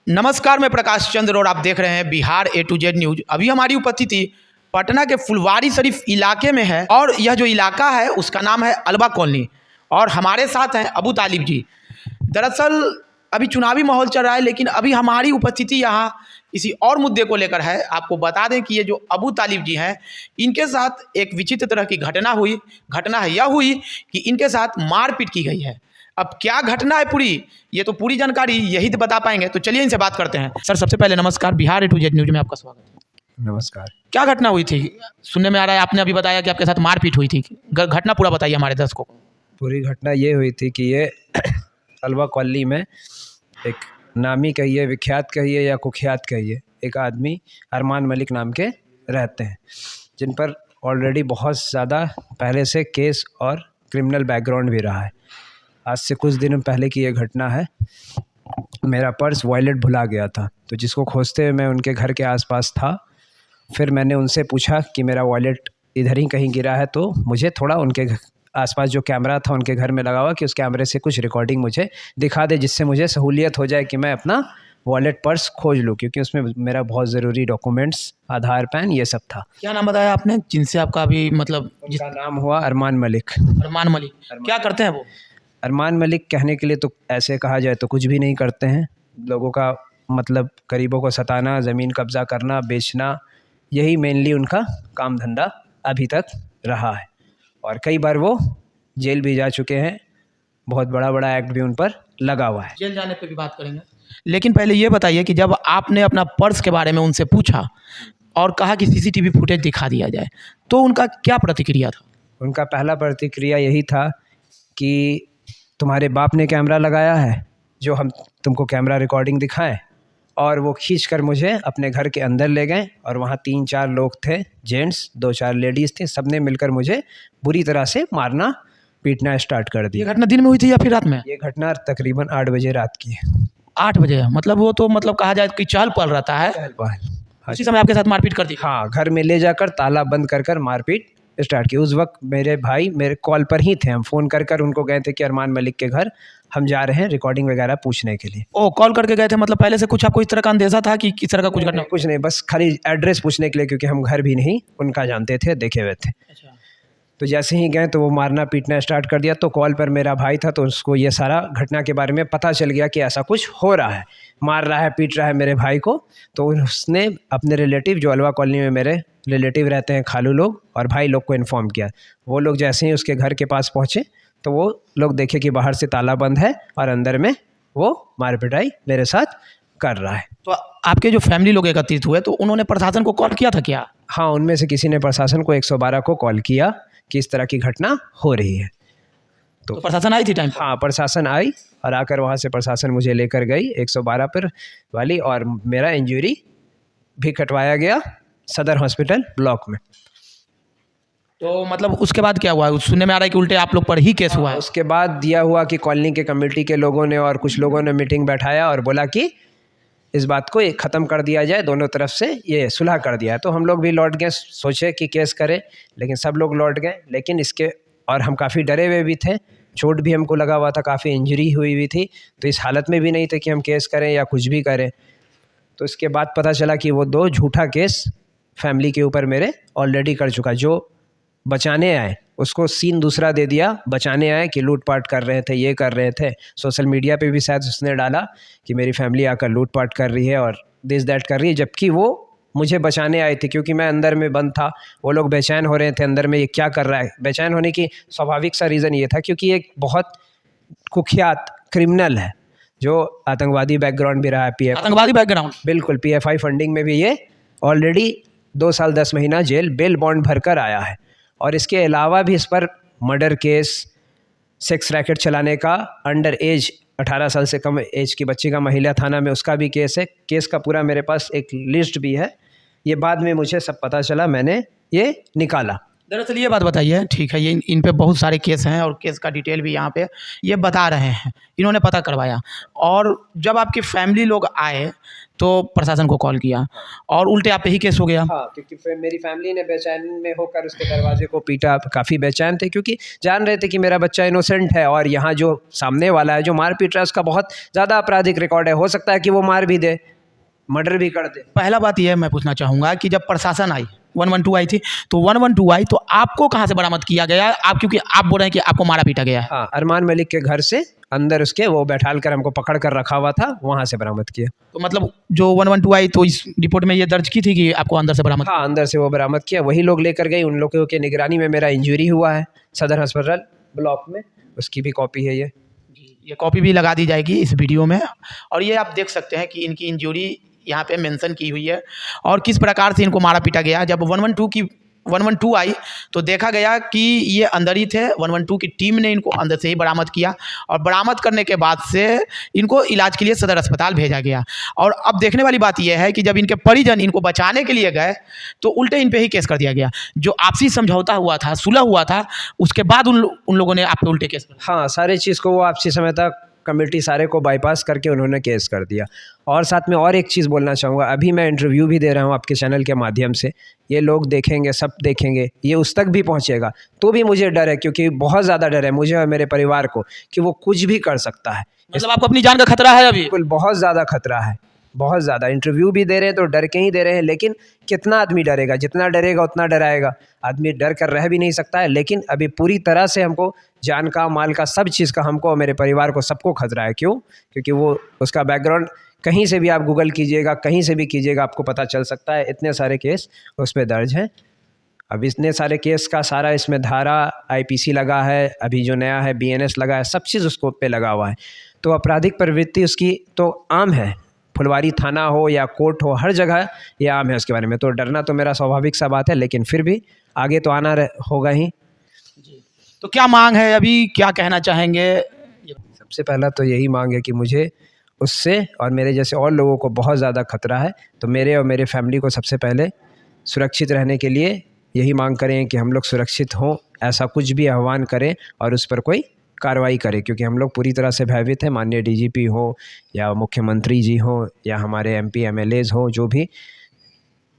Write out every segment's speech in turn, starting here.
नमस्कार, मैं प्रकाश चंद्र और आप देख रहे हैं Bihar A to Z news. अभी हमारी उपस्थिति पटना के फुलवारी शरीफ इलाके में है और यह जो इलाका है उसका नाम है अलवा कॉलोनी और हमारे साथ हैं अबू तालिब जी। दरअसल अभी चुनावी माहौल चल रहा है, लेकिन अभी हमारी उपस्थिति यहाँ किसी और मुद्दे को लेकर है। आपको बता दें कि ये जो अबू तालिब जी हैं, इनके साथ एक विचित्र तरह की घटना यह हुई कि इनके साथ मारपीट की गई है। अब क्या घटना है पूरी, ये तो पूरी जानकारी यही तो बता पाएंगे, तो चलिए इनसे बात करते हैं। सर, सबसे पहले नमस्कार, Bihar A to Z news में आपका स्वागत है। नमस्कार। क्या घटना हुई थी? सुनने में आ रहा है आपने अभी बताया कि आपके साथ मारपीट हुई थी। घटना पूरा बताइए हमारे दर्शकों को। पूरी घटना ये हुई थी कि ये अलवा कॉलोनी में एक नामी कहिए, विख्यात कहिए या कुख्यात कहिए, एक आदमी अरमान मलिक नाम के रहते हैं, जिन पर ऑलरेडी बहुत ज़्यादा पहले से केस और क्रिमिनल बैकग्राउंड भी रहा है। आज से कुछ दिन पहले की ये घटना है। मेरा पर्स वॉलेट भुला गया था, तो जिसको खोजते हुए मैं उनके घर के आसपास था। फिर मैंने उनसे पूछा कि मेरा वॉलेट इधर ही कहीं गिरा है, तो मुझे थोड़ा उनके आसपास जो कैमरा था उनके घर में लगा हुआ कि उस कैमरे से कुछ रिकॉर्डिंग मुझे दिखा दे, जिससे मुझे सहूलियत हो जाए कि मैं अपना वॉलेट पर्स खोज लूँ, क्योंकि उसमें मेरा बहुत ज़रूरी डॉक्यूमेंट्स, आधार, पैन, ये सब था। क्या नाम बताया आपने जिनसे आपका अभी मतलब? जिसका नाम हुआ अरमान मलिक। अरमान मलिक। क्या करते हैं वो? अरमान मलिक कहने के लिए तो ऐसे कहा जाए तो कुछ भी नहीं करते हैं। लोगों का मतलब गरीबों को सताना, ज़मीन कब्ज़ा करना, बेचना, यही मेनली उनका काम धंधा अभी तक रहा है। और कई बार वो जेल भी जा चुके हैं। बहुत बड़ा एक्ट भी उन पर लगा हुआ है। जेल जाने पे भी बात करेंगे, लेकिन पहले ये बताइए कि जब आपने अपना पर्स के बारे में उनसे पूछा और कहा कि CCTV फुटेज दिखा दिया जाए, तो उनका क्या प्रतिक्रिया था? उनका पहला प्रतिक्रिया यही था कि तुम्हारे बाप ने कैमरा लगाया है जो हम तुमको कैमरा रिकॉर्डिंग दिखाएं। और वो खींच कर मुझे अपने घर के अंदर ले गए और वहाँ 3-4 लोग थे, जेंट्स, 2-4 लेडीज़ थी। सबने मिलकर मुझे बुरी तरह से मारना पीटना स्टार्ट कर दिया। ये घटना दिन में हुई थी या फिर रात में? ये घटना तकरीबन 8 बजे रात की है। 8 बजे? मतलब वो तो मतलब कहा जाए कि चहल पहल रहता है। चहल पहल। उसी समय आपके साथ मारपीट कर दी? हाँ, घर में ले जाकर ताला बंद कर मारपीट स्टार्ट की। उस वक्त मेरे भाई मेरे कॉल पर ही थे। हम फ़ोन कर उनको गए थे कि अरमान मलिक के घर हम जा रहे हैं रिकॉर्डिंग वगैरह पूछने के लिए। ओ, कॉल करके गए थे? मतलब पहले से कुछ आपको इस तरह का अंदेशा था कि किस तरह का कुछ घटना? कुछ नहीं, बस खाली एड्रेस पूछने के लिए, क्योंकि हम घर भी नहीं उनका जानते थे, देखे हुए थे। अच्छा। तो जैसे ही गए तो वो मारना पीटना स्टार्ट कर दिया। तो कॉल पर मेरा भाई था, तो उसको ये सारा घटना के बारे में पता चल गया कि ऐसा कुछ हो रहा है, मार रहा है, पीट रहा है मेरे भाई को। तो उसने अपने रिलेटिव, जो अलवा कॉलोनी में मेरे रिलेटिव रहते हैं, खालू लोग और भाई लोग को इन्फॉर्म किया। वो लोग जैसे ही उसके घर के पास पहुँचे तो वो लोग देखे कि बाहर से ताला बंद है और अंदर में वो मार पिटाई मेरे साथ कर रहा है। तो आपके जो फैमिली लोग एकत्रित हुए तो उन्होंने प्रशासन को कॉल किया था क्या? हाँ, उनमें से किसी ने प्रशासन को 112 को कॉल किया कि इस तरह की घटना हो रही है। तो प्रशासन आई थी टाइम पर? हाँ, प्रशासन आई और आकर वहाँ से प्रशासन मुझे लेकर गई 112 पर वाली, और मेरा इंजरी भी कटवाया गया सदर हॉस्पिटल ब्लॉक में। तो मतलब उसके बाद क्या हुआ? सुनने में आ रहा है कि उल्टे आप लोग पर ही केस हुआ है। उसके बाद दिया हुआ कि कॉलोनी के कमेटी के लोगों ने और कुछ लोगों ने मीटिंग बैठाया और बोला कि इस बात को ख़त्म कर दिया जाए, दोनों तरफ से ये सुलह कर दिया। तो हम लोग भी लौट गए, सोचे कि केस करें, लेकिन सब लोग लौट गए। लेकिन इसके और हम काफ़ी डरे हुए भी थे, चोट भी हमको लगा हुआ था, काफ़ी इंजरी हुई हुई थी। तो इस हालत में भी नहीं थे कि हम केस करें या कुछ भी करें। तो इसके बाद पता चला कि वो 2 झूठा केस फैमिली के ऊपर मेरे ऑलरेडी कर चुका। जो बचाने आए उसको सीन दूसरा दे दिया, बचाने आए कि लूटपाट कर रहे थे, ये कर रहे थे। सोशल मीडिया पे भी शायद उसने डाला कि मेरी फैमिली आकर लूटपाट कर रही है और दिस दैट कर रही है, जबकि वो मुझे बचाने आए थे, क्योंकि मैं अंदर में बंद था। वो लोग बेचैन हो रहे थे अंदर में, ये क्या कर रहा है। बेचैन होने की स्वाभाविक सा रीज़न ये था क्योंकि एक बहुत कुख्यात क्रिमिनल है जो आतंकवादी बैकग्राउंड भी रहा है। आतंकवादी बैकग्राउंड? बिल्कुल। PFI फंडिंग में भी ये ऑलरेडी 2 साल 10 महीना जेल बेल बॉन्ड भर कर आया है। और इसके अलावा भी इस पर मर्डर केस, सेक्स रैकेट चलाने का, अंडर एज 18 साल से कम एज की बच्ची का महिला थाना में उसका भी केस है। केस का पूरा मेरे पास एक लिस्ट भी है। ये बाद में मुझे सब पता चला, मैंने ये निकाला। दरअसल ये बात बताइए, ठीक है, ये इन पे बहुत सारे केस हैं और केस का डिटेल भी यहाँ पे ये बता रहे हैं, इन्होंने पता करवाया। और जब आपकी फैमिली लोग आए तो प्रशासन को कॉल किया और उल्टे आप पे ही केस हो गया। हाँ, क्योंकि फिर मेरी फैमिली ने बेचैन में होकर उसके दरवाजे को पीटा, काफ़ी बेचैन थे क्योंकि जान रहे थे कि मेरा बच्चा इनोसेंट है और यहाँ जो सामने वाला है जो मार पीट रहा है उसका बहुत ज़्यादा आपराधिक रिकॉर्ड है, हो सकता है कि वो मार भी दे, मर्डर भी कर दे। पहला बात यह मैं पूछना चाहूँगा कि जब प्रशासन आई, 112 आई थी, तो 112 आई तो आपको कहाँ से बरामद किया गया? आप क्योंकि आप बोल रहे हैं कि आपको मारा पीटा गया है। हाँ, अरमान मलिक के घर से अंदर उसके वो बैठाल कर हमको पकड़ कर रखा हुआ था, वहाँ से बरामद किया। तो मतलब जो 112 आई तो इस रिपोर्ट में ये दर्ज की थी कि आपको अंदर से बरामद। हाँ, अंदर से वो बरामद किया, वही लोग लेकर गए। उन लोगों के निगरानी में मेरा इंजरी हुआ है सदर अस्पताल ब्लॉक में, उसकी भी कॉपी है ये कॉपी भी लगा दी जाएगी इस वीडियो में। और ये आप देख सकते हैं कि इनकी इंजरी यहाँ पे मेंशन की हुई है और किस प्रकार से इनको मारा पीटा गया। जब 112 आई तो देखा गया कि ये अंदर ही थे। 112 की टीम ने इनको अंदर से ही बरामद किया और बरामद करने के बाद से इनको इलाज के लिए सदर अस्पताल भेजा गया। और अब देखने वाली बात यह है कि जब इनके परिजन इनको बचाने के लिए गए तो उल्टे इन पे ही केस कर दिया गया। जो आपसी समझौता हुआ था, सुलह हुआ था, उसके बाद उन लोगों ने आप पे उल्टे केस कर दिया। हाँ, सारी चीज़ को वो आपसी समय तक कमेटी सारे को बाईपास करके उन्होंने केस कर दिया। और साथ में और एक चीज़ बोलना चाहूँगा, अभी मैं इंटरव्यू भी दे रहा हूँ आपके चैनल के माध्यम से, ये लोग देखेंगे, सब देखेंगे, ये उस तक भी पहुँचेगा तो भी मुझे डर है, क्योंकि बहुत ज़्यादा डर है मुझे और मेरे परिवार को कि वो कुछ भी कर सकता है। मतलब आपको अपनी जान का खतरा है अभी? बिल्कुल, बहुत ज़्यादा खतरा है, बहुत ज़्यादा। इंटरव्यू भी दे रहे हैं तो डर के ही दे रहे हैं, लेकिन कितना आदमी डरेगा? जितना डरेगा उतना डराएगा। आदमी डर कर रह भी नहीं सकता है, लेकिन अभी पूरी तरह से हमको जान का, माल का, सब चीज़ का, हमको और मेरे परिवार को सबको खतरा है। क्यों? क्योंकि वो उसका बैकग्राउंड कहीं से भी आप गूगल कीजिएगा, कहीं से भी कीजिएगा, आपको पता चल सकता है। इतने सारे केस उस पर दर्ज हैं। अब इतने सारे केस का सारा इसमें धारा IPC लगा है, अभी जो नया है BNS लगा है, सब चीज़ उसको पे लगा हुआ है। तो आपराधिक प्रवृत्ति उसकी तो आम है, फुलवारी थाना हो या कोर्ट हो, हर जगह ये आम है उसके बारे में। तो डरना तो मेरा स्वाभाविक सा बात है, लेकिन फिर भी आगे तो आना होगा ही। तो क्या मांग है अभी, क्या कहना चाहेंगे? सबसे पहला तो यही मांग है कि मुझे उससे और मेरे जैसे और लोगों को बहुत ज़्यादा खतरा है, तो मेरे और मेरे फैमिली को सबसे पहले सुरक्षित रहने के लिए यही मांग करें कि हम लोग सुरक्षित हों, ऐसा कुछ भी आह्वान करें और उस पर कोई कार्रवाई करें, क्योंकि हम लोग पूरी तरह से भयभीत हैं। माननीय DGP हो या मुख्यमंत्री जी हो या हमारे MP MLAs हो, जो भी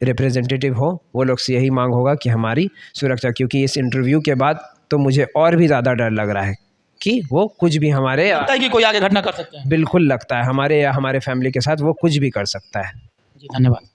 रिप्रेजेंटेटिव हो, वो लोग से यही मांग होगा कि हमारी सुरक्षा, क्योंकि इस इंटरव्यू के बाद तो मुझे और भी ज़्यादा डर लग रहा है कि वो कुछ भी हमारे लगता है कि कोई आगे घटना कर सकते हैं। बिल्कुल लगता है हमारे या हमारे फैमिली के साथ वो कुछ भी कर सकता है। जी, धन्यवाद।